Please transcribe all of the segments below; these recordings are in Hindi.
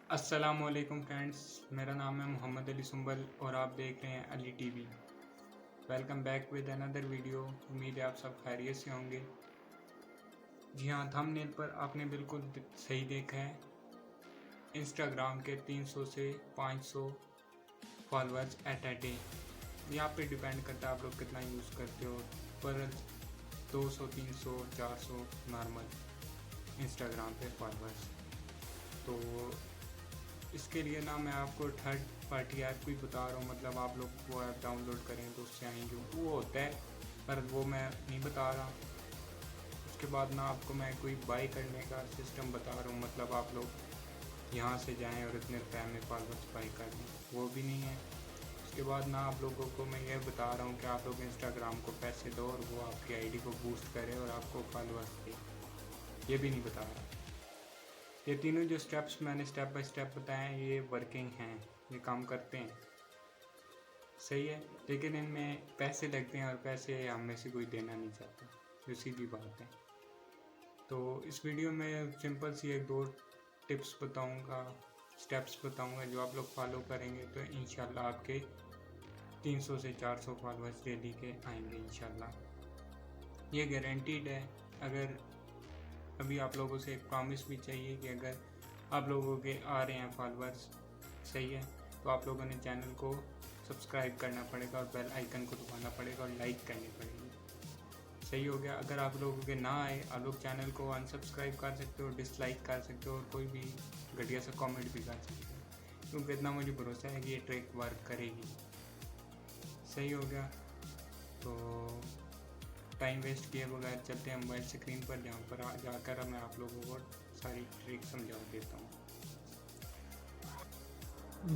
अस्सलामुअलैकुम फ्रेंड्स, मेरा नाम है मोहम्मद अली सुंबल और आप देख रहे हैं Ali TV. Welcome back with another video. उम्मीद है आप सब खैरियत से होंगे। जी हाँ, थंबनेल पर आपने बिल्कुल सही देखा है। इंस्टाग्राम के 300 से 500 फॉलोअर्स एट अ डे। यहाँ पे डिपेंड करता है आप लोग कितना यूज़ करते हो, पर 200, 300, 400 नॉर्मल इंस्टाग्राम पे फॉलोअर्स। तो इसके लिए ना मैं आपको थर्ड पार्टी ऐप भी बता रहा हूँ, मतलब आप लोग वो ऐप डाउनलोड करें तो उससे आएंगे, वो होता है पर वो मैं नहीं बता रहा। उसके बाद ना आपको मैं कोई बाई करने का सिस्टम बता रहा हूँ, मतलब आप लोग यहाँ से जाएं और इतने रुपये में फॉलोअर्स बाई कर लें, वो भी नहीं है। उसके बाद ना आप लोगों को मैं ये बता रहा हूँ कि आप लोग इंस्टाग्राम को पैसे दो और वो आपकी आईडी को बूस्ट करे और आपको फॉलोअर्स दे, ये भी नहीं बता रहा। ये तीनों जो स्टेप्स मैंने स्टेप बाय स्टेप बताए हैं ये वर्किंग हैं, ये काम करते हैं, सही है। लेकिन इनमें पैसे लगते हैं और पैसे हम में से कोई देना नहीं चाहता, जो सीधी बात है। तो इस वीडियो में सिंपल सी एक दो टिप्स बताऊंगा, स्टेप्स बताऊंगा, जो आप लोग फॉलो करेंगे तो इंशाल्लाह आपके 300 से 400 फॉलोअर्स डेली के आएंगे इंशाल्लाह, ये गारंटीड है। अगर अभी आप लोगों से एक प्रॉमिस भी चाहिए कि अगर आप लोगों के आ रहे हैं फॉलोअर्स, सही है, तो आप लोगों ने चैनल को सब्सक्राइब करना पड़ेगा और बेल आइकन को दबाना पड़ेगा और लाइक करनी पड़ेगी, सही हो गया। अगर आप लोगों के ना आए, आप लोग चैनल को अनसब्सक्राइब कर सकते हो, डिसलाइक कर सकते हो और कोई भी घटिया सा कमेंट भी कर सकते हो, क्योंकि इतना मुझे भरोसा है कि ये ट्रिक वर्क करेगी, सही हो गया। तो टाइम वेस्ट किए बगैर चलते हैं मोबाइल स्क्रीन पर, जहाँ पर जाकर मैं आप लोगों को सारी ट्रिक समझा देता हूँ।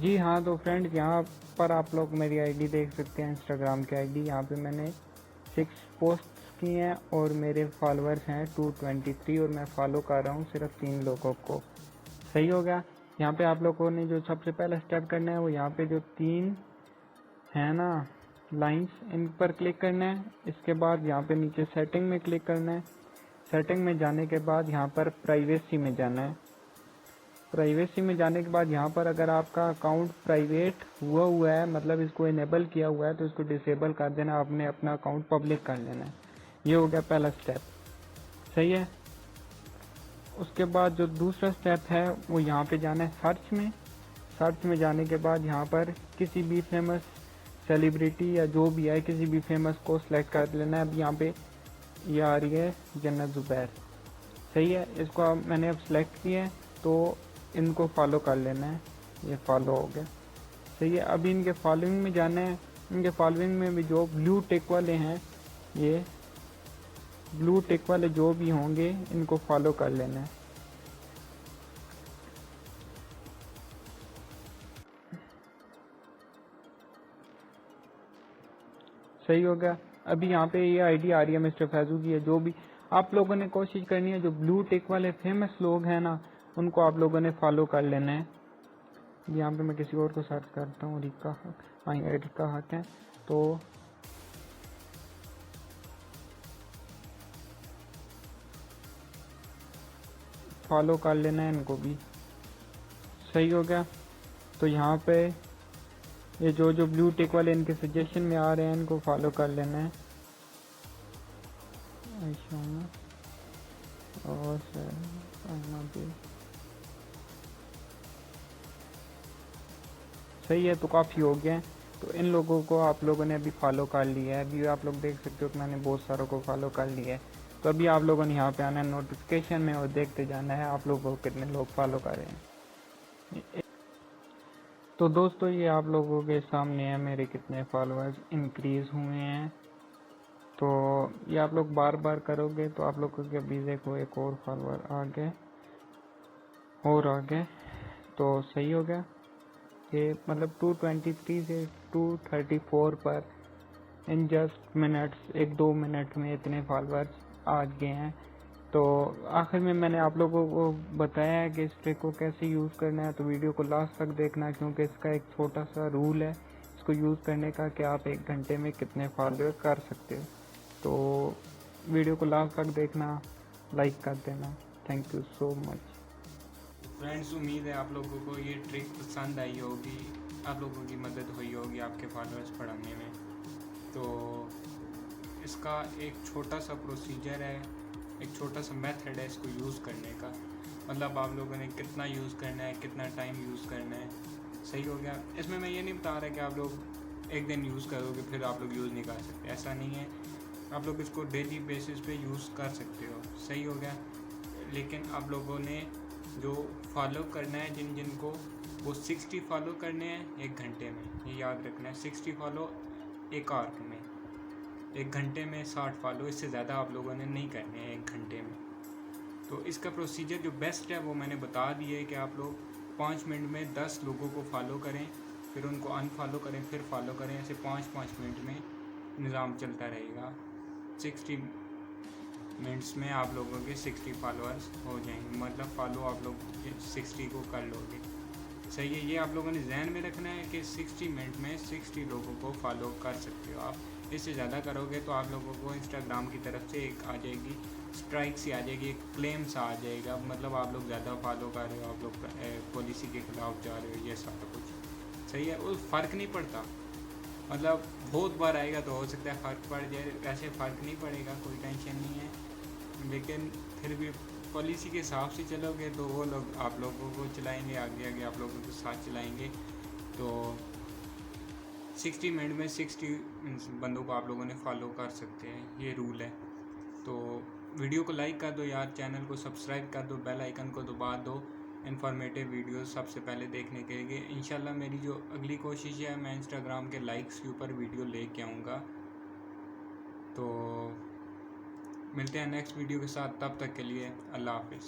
जी हाँ, तो फ्रेंड्स यहाँ पर आप लोग मेरी आईडी देख सकते हैं, इंस्टाग्राम की आईडी। यहाँ पे मैंने 6 पोस्ट्स की हैं और मेरे फॉलोअर्स हैं 223 और मैं फॉलो कर रहा हूँ सिर्फ 3 लोगों को, सही हो गया। यहाँ पे आप लोगों ने जो सबसे पहला स्टेप करना है वो यहाँ पे जो 3 है ना लाइंस, इन पर क्लिक करना है। इसके बाद यहाँ पे नीचे सेटिंग में क्लिक करना है। सेटिंग में जाने के बाद यहाँ पर प्राइवेसी में जाना है। प्राइवेसी में जाने के बाद यहाँ पर अगर आपका अकाउंट प्राइवेट हुआ है, मतलब इसको इनेबल किया हुआ है, तो इसको डिसेबल कर देना, आपने अपना अकाउंट पब्लिक कर लेना है। ये हो गया पहला स्टेप, सही है। उसके बाद जो दूसरा स्टेप है वो यहाँ पे जाना है सर्च में। सर्च में जाने के बाद यहाँ पर किसी भी फेमस सेलिब्रिटी या जो भी है, किसी भी फेमस को सिलेक्ट कर लेना है। अब यहाँ पे ये आ रही है जन्नत ज़ुबैर, सही है। इसको मैंने अब सिलेक्ट किया है तो इनको फॉलो कर लेना है, ये फॉलो हो गया, सही है। अभी इनके फॉलोइंग में जाना है। इनके फॉलोइंग में भी जो ब्लू टिक वाले हैं, ये ब्लू टिक वाले जो भी होंगे इनको फॉलो कर लेना है। सही हो गया। अभी यहाँ पे ये आईडी आ रही है मिस्टर फैजू की है। जो भी आप लोगों ने कोशिश करनी है, जो ब्लू टिक वाले फेमस लोग हैं ना, उनको आप लोगों ने फॉलो कर लेना है। यहाँ पे मैं किसी और को सर्च करता हूँ, रिका हक, हाँ ये रिका हक है, तो फॉलो कर लेना है इनको भी, सही हो गया। तो यहाँ पे ये जो जो ब्लू टिक वाले इनके सजेशन में आ रहे हैं इनको फॉलो कर लेना है। और सही है, तो काफ़ी हो गया है। तो इन लोगों को आप लोगों ने अभी फॉलो कर लिया है। अभी आप लोग देख सकते हो कि मैंने बहुत सारों को फॉलो कर लिया है। तो अभी आप लोगों ने यहाँ पे आना है नोटिफिकेशन में और देखते जाना है आप लोगों को कितने लोग फॉलो कर रहे हैं। तो दोस्तों ये आप लोगों के सामने है मेरे कितने फॉलोअर्स इंक्रीज हुए हैं। तो ये आप लोग बार बार करोगे तो आप लोगों के अभी देखो एक और फॉलोअर आ गए और आ गए, तो सही हो गया। ये मतलब 223 से 234 पर इन जस्ट मिनट्स, 1-2 मिनट में इतने फॉलोअर्स आ गए हैं। तो आखिर में मैंने आप लोगों को बताया है कि इस ट्रिक को कैसे यूज़ करना है, तो वीडियो को लास्ट तक देखना, क्योंकि इसका एक छोटा सा रूल है इसको यूज़ करने का कि आप 1 घंटे में कितने फॉलोअर कर सकते हो। तो वीडियो को लास्ट तक देखना, लाइक कर देना। Thank you so much. Friends, उम्मीद है आप लोगों को ये ट्रिक पसंद आई होगी, आप लोगों की मदद हुई होगी आपके फॉलोअर्स बढ़ाने में। तो इसका एक छोटा सा प्रोसीजर है, एक छोटा सा मेथड है इसको यूज़ करने का। मतलब आप लोगों ने कितना यूज़ करना है, कितना टाइम यूज़ करना है, सही हो गया। इसमें मैं ये नहीं बता रहा कि आप लोग एक दिन यूज़ करोगे फिर आप लोग यूज़ नहीं कर सकते, ऐसा नहीं है। आप लोग इसको डेली बेसिस पे यूज़ कर सकते हो, सही हो गया। लेकिन आप लोगों ने जो फॉलो करना है, जिन जिन को वो 60 फॉलो करने हैं 1 घंटे में, ये याद रखना है। 60 फॉलो एक आवर्क में, 1 घंटे में 60 फॉलो, इससे ज़्यादा आप लोगों ने नहीं करने हैं 1 घंटे में। तो इसका प्रोसीजर जो बेस्ट है वो मैंने बता दिया है कि आप लोग 5 मिनट में 10 लोगों को फॉलो करें, फिर उनको अनफॉलो करें, फिर फॉलो करें। ऐसे 5-5 मिनट में निज़ाम चलता रहेगा। 60 मिनट्स में आप लोगों के 60 फॉलोअर्स हो जाएंगे, मतलब फॉलो आप लोग 60 को कर लोगे, सही है। ये आप लोगों ने जहन में रखना है कि 60 मिनट में 60 लोगों को फॉलो कर सकते हो आप। इससे ज़्यादा करोगे तो आप लोगों को इंस्टाग्राम की तरफ से एक आ जाएगी स्ट्राइक सी आ जाएगी, एक क्लेम सा आ जाएगा, मतलब आप लोग ज़्यादा फॉलो कर रहे हो, आप लोग पॉलिसी के ख़िलाफ़ जा रहे हो, ये सारा कुछ सही है। उस फ़र्क नहीं पड़ता, मतलब बहुत बार आएगा तो हो सकता है फ़र्क पड़ जाए, वैसे फ़र्क नहीं पड़ेगा, कोई टेंशन नहीं है। लेकिन फिर भी पॉलिसी के हिसाब से चलोगे तो वो लोग आप लोगों को चलाएंगे, आगे आगे आप लोगों के साथ चलाएंगे। तो 60 मिनट में 60 बंदों को आप लोगों ने फॉलो कर सकते हैं, ये रूल है। तो वीडियो को लाइक कर दो यार, चैनल को सब्सक्राइब कर दो, बेल आइकन को दबा दो इन्फॉर्मेटिव वीडियोस सबसे पहले देखने के लिए। इंशाल्लाह मेरी जो अगली कोशिश है, मैं इंस्टाग्राम के लाइक्स के ऊपर वीडियो लेके आऊँगा। तो मिलते हैं नेक्स्ट वीडियो के साथ, तब तक के लिए अल्लाह हाफिज़।